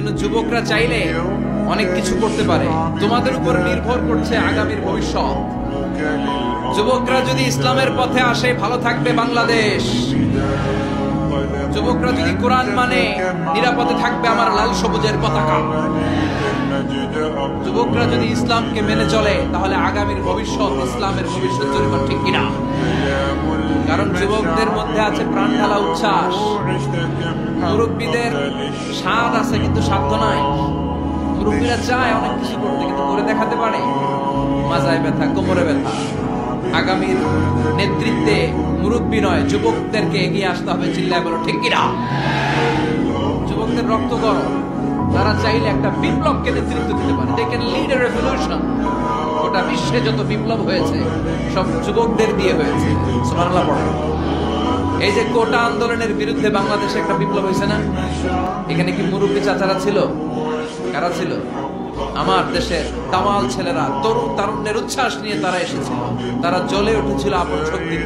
এজন্য যুবকরা চাইলে অনেক কিছু করতে পারে। তোমাদের উপর নির্ভর করছে আগামীর ভবিষ্যৎ। যুবকরা যদি ইসলামের পথে আসে ভালো থাকবে বাংলাদেশ। যুবকরা যদি কোরআন মানে নিরাপদে থাকবে আমার লাল সবুজের পতাকা। যুবকরা যদি ইসলামকে মেনে চলে তাহলে আগামীর ভবিষ্যৎ ইসলামের ভবিষ্যৎ চলবে, ঠিক কিনা? কারণ যুবকদের মধ্যে আছে প্রাণ ঢালা উচ্ছ্বাস। মুরব্বীদের স্বাদ আছে কিন্তু সাধ্য নাই। মুরব্বীরা চায় অনেক কিছু করতে কিন্তু করে দেখাতে পারে। মাজায় ব্যথা, কোমরে ব্যথা। আগামীর নেতৃত্বে মুরব্বী নয়, যুবকদেরকে এগিয়ে আসতে হবে। চিল্লায় বলো ঠিক কিনা? যুবকদের রক্ত গরম, তারা চাইলে একটা বিপ্লবকে নেতৃত্ব দিতে পারে। They can lead a revolution. গোটা বিশ্বে যত বিপ্লব হয়েছে সব যুবকদের দিয়ে হয়েছে। সুবহানাল্লাহ পড়ো। এই যে কোটা আন্দোলনের বিরুদ্ধে বাংলাদেশে একটা বিপ্লব হয়েছে না? এখানে কি মুরব্বী চাচারা ছিল? কারা ছিল? আমার দেশের দামাল ছেলেরা, তরুণ তারুণ্যের উচ্ছ্বাস নিয়ে তারা এসেছিল। তারা জ্বলে উঠেছিল আপন শক্তি।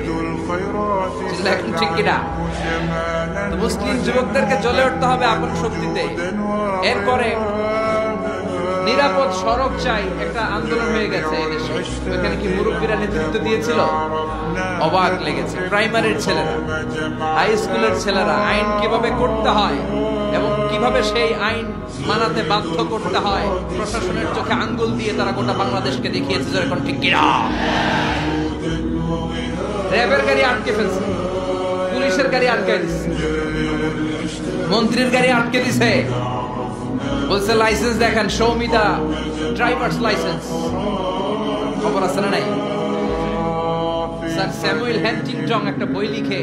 ঠিক কিনা? মুসলিম যুবকদেরকে জ্বলে উঠতে হবে আপন শক্তিতে। এরপরে নিরাপদ সড়ক চাই, একটা আন্দোলন হয়ে গেছে এই দেশে। এখানে কি মুরব্বীরা নেতৃত্ব দিয়েছিল? অবাক লেগেছে। প্রাইমারির ছেলেরা, হাই স্কুলের ছেলেরা আইন কিভাবে করতে হয় এবং কিভাবে সেই আইন মানাতে বাধ্য করতে হয় প্রশাসনের চোখে আঙ্গুল দিয়ে তারা গোটা বাংলাদেশকে দেখিয়েছে। যখন ঠিক কিনা? র্যাবের গাড়ি আটকে ফেলছে, পুলিশের গাড়ি আটকে দিচ্ছে, মন্ত্রীর গাড়ি আটকে দিছে। বলছে লাইসেন্স দেখান, show me the driver's licence. খবর আছে না নাই? স্যার স্যামুয়েল হ্যান্টিংটন একটা বই লিখে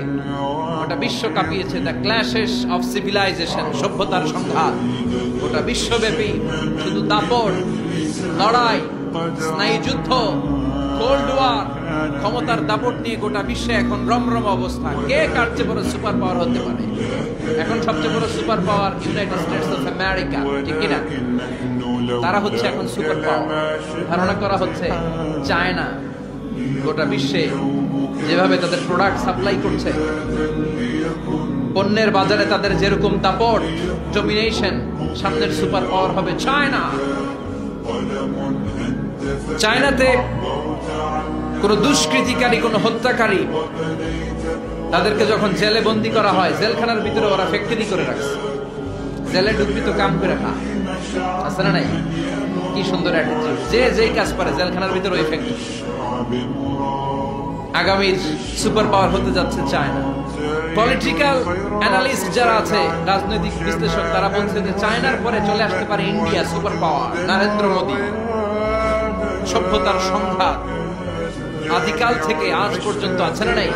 ওটা বিশ্ব কাঁপিয়েছে, দ্য ক্ল্যাশেস অফ সিভিলাইজেশন, সভ্যতার সংঘাত। ওটা বিশ্বব্যাপী শুধু দাপট, লড়াই, স্নায়ুযুদ্ধ, কোল্ড ওয়ার, ক্ষমতার দাপট নিয়ে গোটা বিশ্বে এখন রমরম অবস্থা। কে কার চেয়ে বড় সুপার পাওয়ার হতে পারে? এখন সবচেয়ে বড় super power United states of America, ঠিক কিনা? তারা হচ্ছে এখন সুপার পাওয়ার। ধারণা করা হচ্ছে চায়না গোটা বিশ্বে যেভাবে তাদের প্রোডাক্ট সাপ্লাই করছে, পণ্যের বাজারে তাদের যেরকম দাপট, ডমিনেশন, সামনের সুপার পাওয়ার হবে চায়না। চায়নাতে কোন দুষ্কৃতিকারী, কোন হত্যাকারী, তাদেরকে যখন জেলে বন্দি করা হয়, জেলখানার ভিতরে ওরা ফ্যাক্টরি করে রাখছে। জেলে ঢুকবি তো কাম করে খা, আছে না নাই? কি সুন্দর অ্যাটিটিউড। যে যেই কাজ পারে জেলখানার ভিতরে ওই ফ্যাক্টরি। আগামীর সুপার পাওয়ার হতে যাচ্ছে চায়না। পলিটিক্যাল অ্যানালিস্ট যারা আছে, রাজনৈতিক বিশ্লেষক, তারা বলছে যে চায়নার পরে চলে আসতে পারে India super power. Narendra Modi. সভ্যতার সংঘাত আদিকাল থেকে আজ পর্যন্ত আছে না নাই?